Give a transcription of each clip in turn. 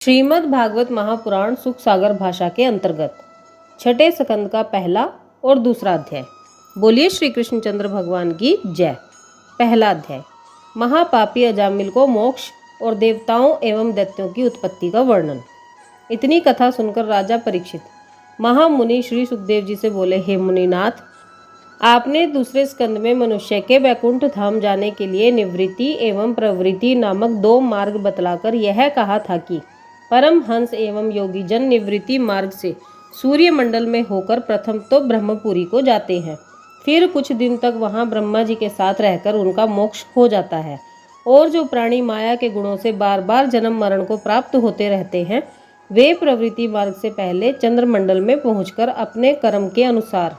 श्रीमद् भागवत महापुराण सुख सागर भाषा के अंतर्गत छठे स्कंद का पहला और दूसरा अध्याय। बोलिए श्री कृष्णचंद्र भगवान की जय। पहला अध्याय। महापापी अजामिल को मोक्ष और देवताओं एवं दैत्यों की उत्पत्ति का वर्णन। इतनी कथा सुनकर राजा परीक्षित महामुनि श्री सुखदेव जी से बोले, हे मुनिनाथ, आपने दूसरे स्कंद में मनुष्य के वैकुंठ धाम जाने के लिए निवृत्ति एवं प्रवृत्ति नामक दो मार्ग बतलाकर यह कहा था कि परम हंस एवं योगी जन निवृत्ति मार्ग से सूर्य मंडल में होकर प्रथम तो ब्रह्मपुरी को जाते हैं, फिर कुछ दिन तक वहां ब्रह्मा जी के साथ रहकर उनका मोक्ष हो जाता है। और जो प्राणी माया के गुणों से बार बार जन्म मरण को प्राप्त होते रहते हैं, वे प्रवृत्ति मार्ग से पहले चंद्रमंडल में पहुंचकर अपने कर्म के अनुसार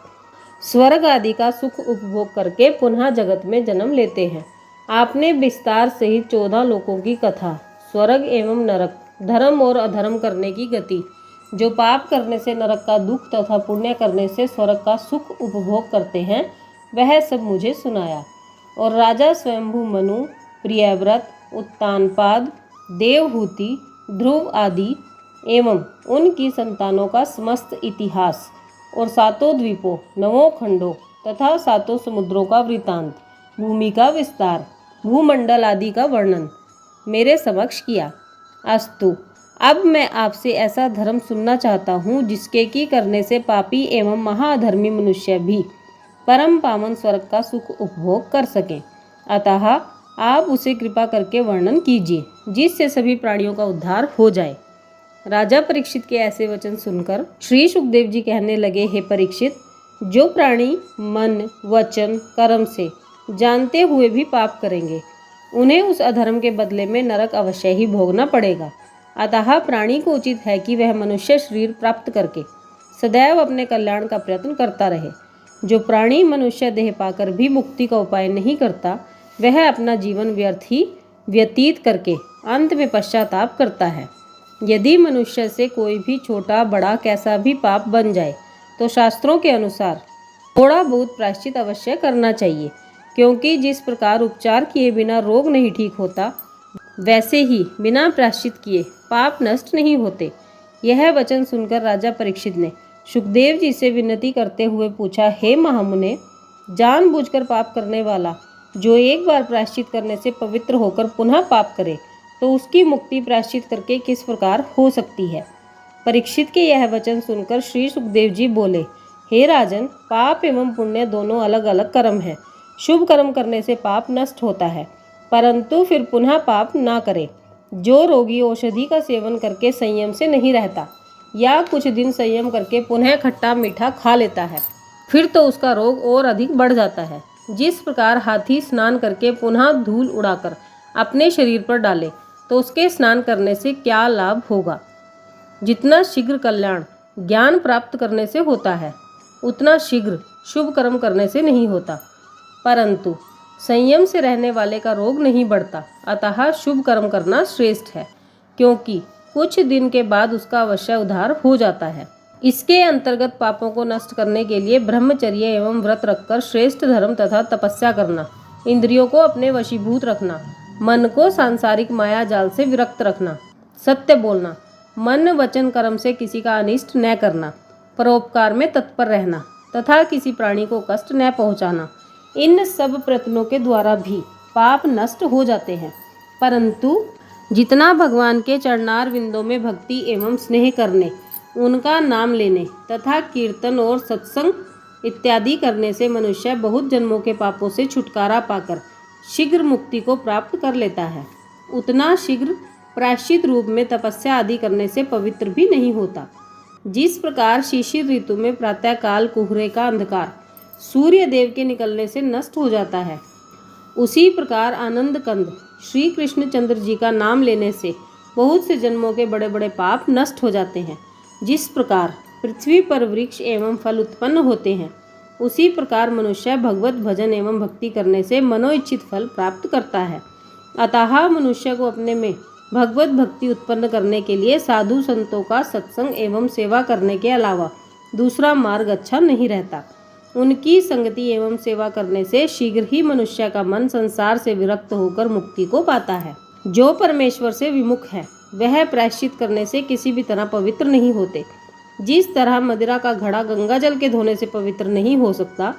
स्वर्ग आदि का सुख उपभोग करके पुनः जगत में जन्म लेते हैं। आपने विस्तार सहित 14 लोकों की कथा, स्वर्ग एवं नरक, धर्म और अधर्म करने की गति, जो पाप करने से नरक का दुख तथा पुण्य करने से स्वर्ग का सुख उपभोग करते हैं, वह सब मुझे सुनाया। और राजा स्वयंभू मनु, प्रियव्रत, उत्तानपाद, देवहूति, ध्रुव आदि एवं उनकी संतानों का समस्त इतिहास और 7 द्वीपों, 9 खंडों तथा 7 समुद्रों का वृतांत, भूमि का विस्तार, भूमंडल आदि का वर्णन मेरे समक्ष किया। अस्तु, अब मैं आपसे ऐसा धर्म सुनना चाहता हूँ जिसके की करने से पापी एवं महाधर्मी मनुष्य भी परम पावन स्वर्ग का सुख उपभोग कर सकें। अतः आप उसे कृपा करके वर्णन कीजिए, जिससे सभी प्राणियों का उद्धार हो जाए। राजा परीक्षित के ऐसे वचन सुनकर श्री सुखदेव जी कहने लगे, हे परीक्षित, जो प्राणी मन, वचन, कर्म से जानते हुए भी पाप करेंगे, उन्हें उस अधर्म के बदले में नरक अवश्य ही भोगना पड़ेगा। अतः प्राणी को उचित है कि वह मनुष्य शरीर प्राप्त करके सदैव अपने कल्याण का प्रयत्न करता रहे। जो प्राणी मनुष्य देह पाकर भी मुक्ति का उपाय नहीं करता, वह अपना जीवन व्यर्थ ही व्यतीत करके अंत में पश्चाताप करता है। यदि मनुष्य से कोई भी छोटा बड़ा कैसा भी पाप बन जाए, तो शास्त्रों के अनुसार थोड़ा बहुत प्रायश्चित अवश्य करना चाहिए, क्योंकि जिस प्रकार उपचार किए बिना रोग नहीं ठीक होता, वैसे ही बिना प्रायश्चित किए पाप नष्ट नहीं होते। यह वचन सुनकर राजा परीक्षित ने सुखदेव जी से विनती करते हुए पूछा, हे महामुने, जानबूझकर पाप करने वाला जो एक बार प्रायश्चित करने से पवित्र होकर पुनः पाप करे, तो उसकी मुक्ति प्रायश्चित करके किस प्रकार हो सकती है। परीक्षित के यह वचन सुनकर श्री सुखदेव जी बोले, हे राजन, पाप एवं पुण्य दोनों अलग अलग कर्म हैं। शुभ कर्म करने से पाप नष्ट होता है, परंतु फिर पुनः पाप ना करे। जो रोगी औषधि का सेवन करके संयम से नहीं रहता या कुछ दिन संयम करके पुनः खट्टा मीठा खा लेता है, फिर तो उसका रोग और अधिक बढ़ जाता है। जिस प्रकार हाथी स्नान करके पुनः धूल उड़ाकर अपने शरीर पर डाले, तो उसके स्नान करने से क्या लाभ होगा। जितना शीघ्र कल्याण ज्ञान प्राप्त करने से होता है, उतना शीघ्र शुभ कर्म करने से नहीं होता। परंतु संयम से रहने वाले का रोग नहीं बढ़ता। अतः शुभ कर्म करना श्रेष्ठ है, क्योंकि कुछ दिन के बाद उसका अवश्य उद्धार हो जाता है। इसके अंतर्गत पापों को नष्ट करने के लिए ब्रह्मचर्य एवं व्रत रखकर श्रेष्ठ धर्म तथा तपस्या करना, इंद्रियों को अपने वशीभूत रखना, मन को सांसारिक माया जाल से विरक्त रखना, सत्य बोलना, मन वचन कर्म से किसी का अनिष्ट न करना, परोपकार में तत्पर रहना तथा किसी प्राणी को कष्ट न पहुँचाना, इन सब प्रयत्नों के द्वारा भी पाप नष्ट हो जाते हैं। परंतु जितना भगवान के चरणार विंदों में भक्ति एवं स्नेह करने, उनका नाम लेने तथा कीर्तन और सत्संग इत्यादि करने से मनुष्य बहुत जन्मों के पापों से छुटकारा पाकर शीघ्र मुक्ति को प्राप्त कर लेता है, उतना शीघ्र प्रायश्चित रूप में तपस्या आदि करने से पवित्र भी नहीं होता। जिस प्रकार शिशिर ऋतु में प्रातःकाल कुहरे का अंधकार सूर्य देव के निकलने से नष्ट हो जाता है, उसी प्रकार आनंद कंद श्री कृष्णचंद्र जी का नाम लेने से बहुत से जन्मों के बड़े बड़े पाप नष्ट हो जाते हैं। जिस प्रकार पृथ्वी पर वृक्ष एवं फल उत्पन्न होते हैं, उसी प्रकार मनुष्य भगवत भजन एवं भक्ति करने से मनोइच्छित फल प्राप्त करता है। अतः मनुष्य को अपने में भगवत भक्ति उत्पन्न करने के लिए साधु संतों का सत्संग एवं सेवा करने के अलावा दूसरा मार्ग अच्छा नहीं रहता। उनकी संगति एवं सेवा करने से शीघ्र ही मनुष्य का मन संसार से विरक्त होकर मुक्ति को पाता है। जो परमेश्वर से विमुख है, वह प्रायश्चित करने से किसी भी तरह पवित्र नहीं होते। जिस तरह मदिरा का घड़ा गंगा जल के धोने से पवित्र नहीं हो सकता,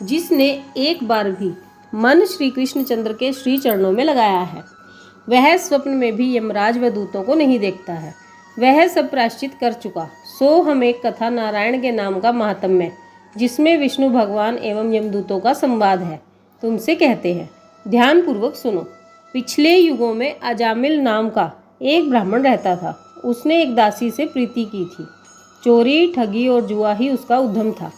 जिसने एक बार भी मन श्री कृष्णचंद्र के श्री चरणों में लगाया है, वह स्वप्न में भी यमराज व दूतों को नहीं देखता है। वह सब प्रायश्चित कर चुका। सो हम एक कथा नारायण के नाम का महात्म्य, जिसमें विष्णु भगवान एवं यमदूतों का संवाद है, तुमसे कहते हैं। ध्यान पूर्वक सुनो। पिछले युगों में अजामिल नाम का एक ब्राह्मण रहता था। उसने एक दासी से प्रीति की थी। चोरी, ठगी और जुआ ही उसका उद्यम था।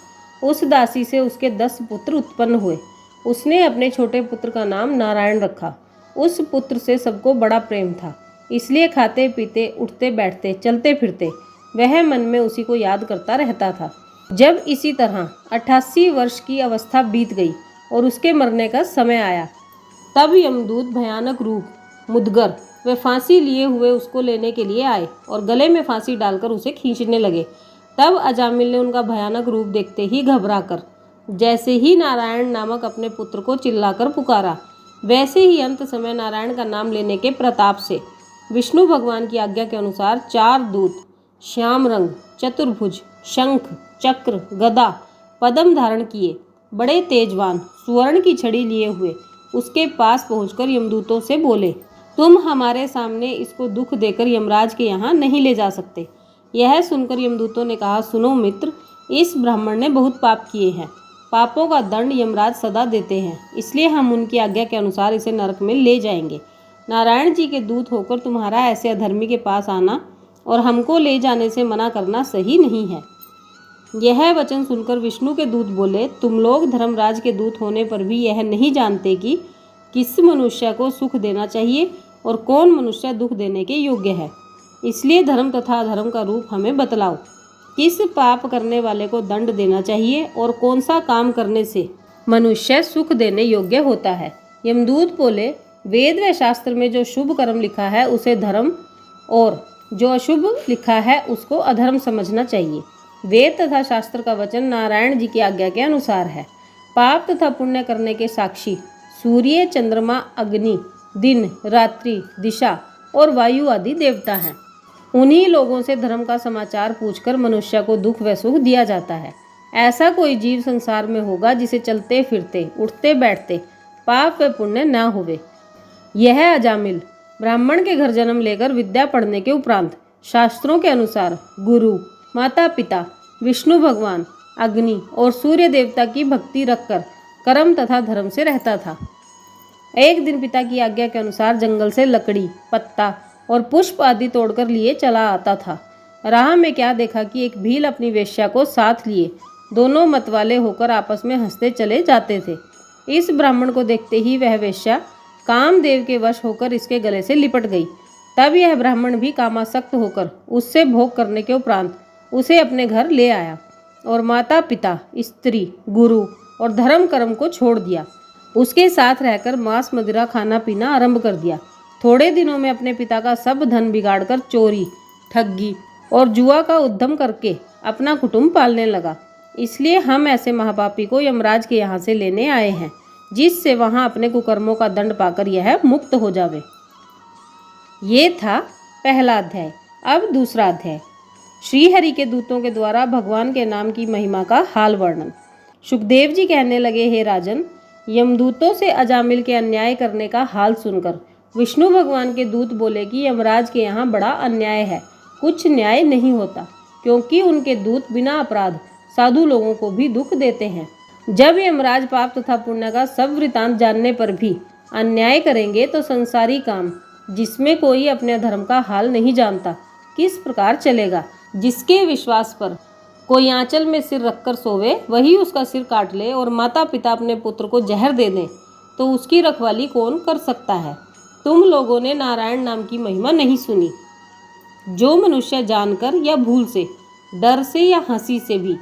उस दासी से उसके 10 पुत्र उत्पन्न हुए। उसने अपने छोटे पुत्र का नाम नारायण रखा। उस पुत्र से सबको बड़ा प्रेम था, इसलिए खाते पीते, उठते बैठते, चलते फिरते वह मन में उसी को याद करता रहता था। जब इसी तरह 88 वर्ष की अवस्था बीत गई और उसके मरने का समय आया, तब यमदूत भयानक रूप, मुदगर वे फांसी लिए हुए उसको लेने के लिए आए और गले में फांसी डालकर उसे खींचने लगे। तब अजामिल ने उनका भयानक रूप देखते ही घबराकर, जैसे ही नारायण नामक अपने पुत्र को चिल्लाकर पुकारा, वैसे ही अंत समय नारायण का नाम लेने के प्रताप से विष्णु भगवान की आज्ञा के अनुसार 4 दूत श्याम रंग, चतुर्भुज, शंख, चक्र, गदा, पद्म धारण किए, बड़े तेजवान, सुवर्ण की छड़ी लिए हुए उसके पास पहुंचकर यमदूतों से बोले, तुम हमारे सामने इसको दुख देकर यमराज के यहाँ नहीं ले जा सकते। यह सुनकर यमदूतों ने कहा, सुनो मित्र, इस ब्राह्मण ने बहुत पाप किए हैं। पापों का दंड यमराज सदा देते हैं, इसलिए हम उनकी आज्ञा के अनुसार इसे नरक में ले जाएंगे। नारायण जी के दूत होकर तुम्हारा ऐसे अधर्मी के पास आना और हमको ले जाने से मना करना सही नहीं है। यह वचन सुनकर विष्णु के दूत बोले, तुम लोग धर्मराज के दूत होने पर भी यह नहीं जानते कि किस मनुष्य को सुख देना चाहिए और कौन मनुष्य दुख देने के योग्य है। इसलिए धर्म तथा अधर्म का रूप हमें बतलाओ। किस पाप करने वाले को दंड देना चाहिए और कौन सा काम करने से मनुष्य सुख देने योग्य होता है। यमदूत बोले, वेद व शास्त्र में जो शुभ कर्म लिखा है उसे धर्म और जो अशुभ लिखा है उसको अधर्म समझना चाहिए। वेद तथा शास्त्र का वचन नारायण जी की आज्ञा के अनुसार है। पाप तथा पुण्य करने के साक्षी सूर्य, चंद्रमा, अग्नि, दिन, रात्रि, दिशा और वायु आदि देवता हैं। उन्हीं लोगों से धर्म का समाचार पूछकर मनुष्य को दुख व सुख दिया जाता है। ऐसा कोई जीव संसार में होगा जिसे चलते फिरते, उठते बैठते पाप व पुण्य न होवे। यह अजामिल ब्राह्मण के घर जन्म लेकर विद्या पढ़ने के उपरांत शास्त्रों के अनुसार गुरु, माता पिता, विष्णु भगवान, अग्नि और सूर्य देवता की भक्ति रखकर कर्म तथा धर्म से रहता था। एक दिन पिता की आज्ञा के अनुसार जंगल से लकड़ी, पत्ता और पुष्प आदि तोड़कर लिए चला आता था। राह में क्या देखा कि एक भील अपनी वेश्या को साथ लिए दोनों मतवाले होकर आपस में हंसते चले जाते थे। इस ब्राह्मण को देखते ही वह वेश्या कामदेव के वश होकर इसके गले से लिपट गई। तब यह ब्राह्मण भी कामासक्त होकर उससे भोग करने के उपरांत उसे अपने घर ले आया और माता पिता, स्त्री, गुरु और धर्म कर्म को छोड़ दिया। उसके साथ रहकर मांस मदिरा खाना पीना आरंभ कर दिया। थोड़े दिनों में अपने पिता का सब धन बिगाड़कर चोरी, ठगी और जुआ का उद्यम करके अपना कुटुंब पालने लगा। इसलिए हम ऐसे महापापी को यमराज के यहाँ से लेने आए हैं, जिससे वहाँ अपने कुकर्मों का दंड पाकर यह मुक्त हो जावे। ये था पहला अध्याय। अब दूसरा अध्याय, श्रीहरि के दूतों के द्वारा भगवान के नाम की महिमा का हाल वर्णन। सुखदेव जी कहने लगे, हे राजन, यमदूतों से अजामिल के अन्याय करने का हाल सुनकर विष्णु भगवान के दूत बोले कि यमराज के यहाँ बड़ा अन्याय है, कुछ न्याय नहीं होता, क्योंकि उनके दूत बिना अपराध साधु लोगों को भी दुख देते हैं। जब यमराज पाप तथा पुण्य का सब वृतांत जानने पर भी अन्याय करेंगे तो संसारी काम, जिसमें कोई अपने धर्म का हाल नहीं जानता, किस प्रकार चलेगा। जिसके विश्वास पर कोई आंचल में सिर रखकर सोवे, वही उसका सिर काट ले और माता पिता अपने पुत्र को जहर दे दें, तो उसकी रखवाली कौन कर सकता है। तुम लोगों ने नारायण नाम की महिमा नहीं सुनी। जो मनुष्य जानकर या भूल से, डर से या हंसी से भी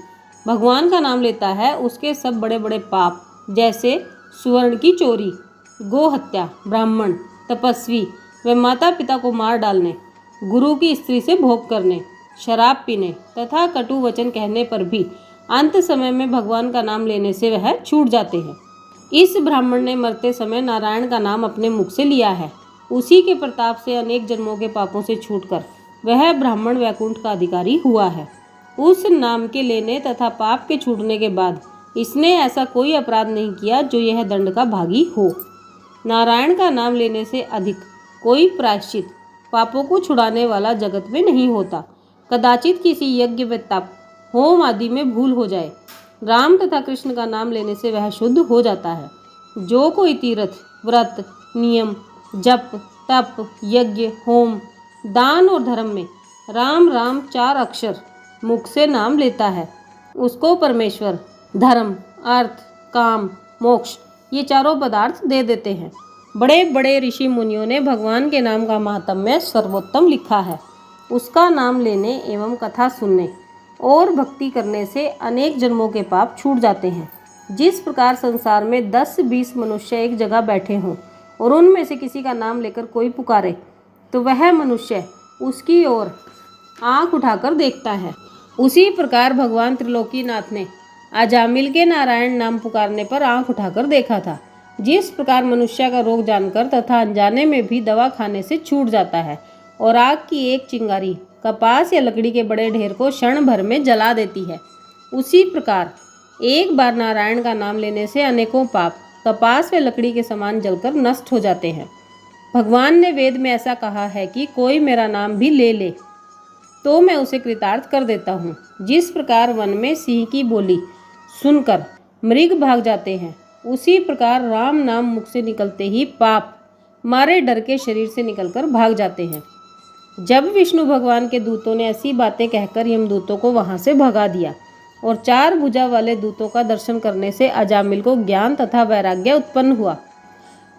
भगवान का नाम लेता है, उसके सब बड़े बड़े पाप, जैसे सुवर्ण की चोरी, गो हत्या, ब्राह्मण, तपस्वी व माता पिता को मार डालने, गुरु की स्त्री से भोग करने, शराब पीने तथा कटु वचन कहने पर भी अंत समय में भगवान का नाम लेने से वह छूट जाते हैं। इस ब्राह्मण ने मरते समय नारायण का नाम अपने मुख से लिया है। उसी के प्रताप से अनेक जन्मों के पापों से छूटकर वह ब्राह्मण वैकुंठ का अधिकारी हुआ है। उस नाम के लेने तथा पाप के छूटने के बाद इसने ऐसा कोई अपराध नहीं किया जो यह दंड का भागी हो। नारायण का नाम लेने से अधिक कोई प्रायश्चित पापों को छुड़ाने वाला जगत में नहीं होता। कदाचित किसी यज्ञ व तप होम आदि में भूल हो जाए, राम तथा कृष्ण का नाम लेने से वह शुद्ध हो जाता है। जो कोई तीर्थ, व्रत, नियम, जप, तप, यज्ञ, होम, दान और धर्म में राम राम 4 अक्षर मुख से नाम लेता है, उसको परमेश्वर धर्म, अर्थ, काम, मोक्ष ये चारों पदार्थ दे देते हैं। बड़े बड़े ऋषि मुनियों ने भगवान के नाम का महात्म्य सर्वोत्तम लिखा है। उसका नाम लेने एवं कथा सुनने और भक्ति करने से अनेक जन्मों के पाप छूट जाते हैं। जिस प्रकार संसार में 10-20 मनुष्य एक जगह बैठे हों और उनमें से किसी का नाम लेकर कोई पुकारे तो वह मनुष्य उसकी ओर आंख उठाकर देखता है, उसी प्रकार भगवान त्रिलोकीनाथ ने अजामिल के नारायण नाम पुकारने पर आंख उठाकर देखा था। जिस प्रकार मनुष्य का रोग जानकर तथा अनजाने में भी दवा खाने से छूट जाता है और आग की एक चिंगारी कपास या लकड़ी के बड़े ढेर को क्षण भर में जला देती है, उसी प्रकार एक बार नारायण का नाम लेने से अनेकों पाप कपास व लकड़ी के समान जलकर नष्ट हो जाते हैं। भगवान ने वेद में ऐसा कहा है कि कोई मेरा नाम भी ले ले तो मैं उसे कृतार्थ कर देता हूँ। जिस प्रकार वन में सिंह की बोली सुनकर मृग भाग जाते हैं, उसी प्रकार राम नाम मुख से निकलते ही पाप मारे डर के शरीर से निकलकर भाग जाते हैं। जब विष्णु भगवान के दूतों ने ऐसी बातें कहकर यमदूतों को वहां से भगा दिया और 4 भुजा वाले दूतों का दर्शन करने से अजामिल को ज्ञान तथा वैराग्य उत्पन्न हुआ,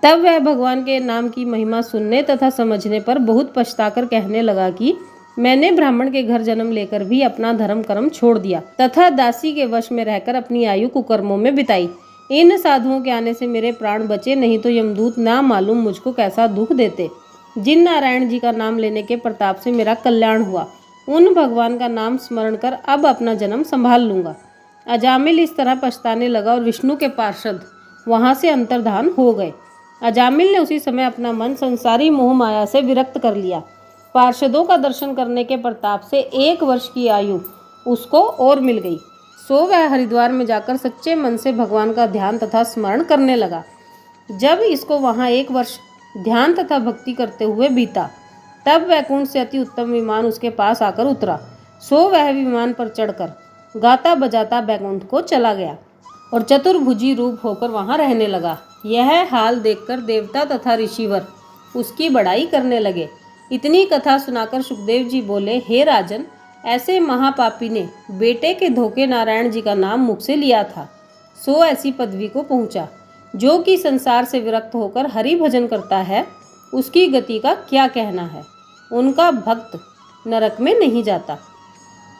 तब वह भगवान के नाम की महिमा सुनने तथा समझने पर बहुत पछताकर कहने लगा कि मैंने ब्राह्मण के घर जन्म लेकर भी अपना धर्म कर्म छोड़ दिया तथा दासी के वश में रहकर अपनी आयु कुकर्मों में बिताई। इन साधुओं के आने से मेरे प्राण बचे, नहीं तो यमदूत ना मालूम मुझको कैसा दुख देते। जिन नारायण जी का नाम लेने के प्रताप से मेरा कल्याण हुआ, उन भगवान का नाम स्मरण कर अब अपना जन्म संभाल लूंगा। अजामिल इस तरह पछताने लगा और विष्णु के पार्षद वहां से अंतर्धान हो गए। अजामिल ने उसी समय अपना मन संसारी मोह माया से विरक्त कर लिया। पार्षदों का दर्शन करने के प्रताप से 1 वर्ष की आयु उसको और मिल गई। सो वह हरिद्वार में जाकर सच्चे मन से भगवान का ध्यान तथा स्मरण करने लगा। जब इसको वहां 1 वर्ष ध्यान तथा भक्ति करते हुए बीता, तब वैकुंठ से अति उत्तम विमान उसके पास आकर उतरा। सो वह विमान पर चढ़कर गाता बजाता वैकुंठ को चला गया और चतुर्भुजी रूप होकर वहां रहने लगा। यह हाल देखकर देवता तथा ऋषिवर उसकी बड़ाई करने लगे। इतनी कथा सुनाकर सुखदेव जी बोले, हे राजन, ऐसे महापापी ने बेटे के धोखे नारायण जी का नाम मुख से लिया था, सो ऐसी पदवी को पहुंचा। जो कि संसार से विरक्त होकर हरि भजन करता है, उसकी गति का क्या कहना है। उनका भक्त नरक में नहीं जाता।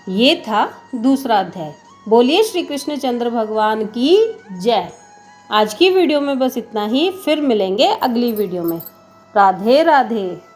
ये था दूसरा अध्याय। बोलिए श्री कृष्ण चंद्र भगवान की जय। आज की वीडियो में बस इतना ही, फिर मिलेंगे अगली वीडियो में। राधे राधे।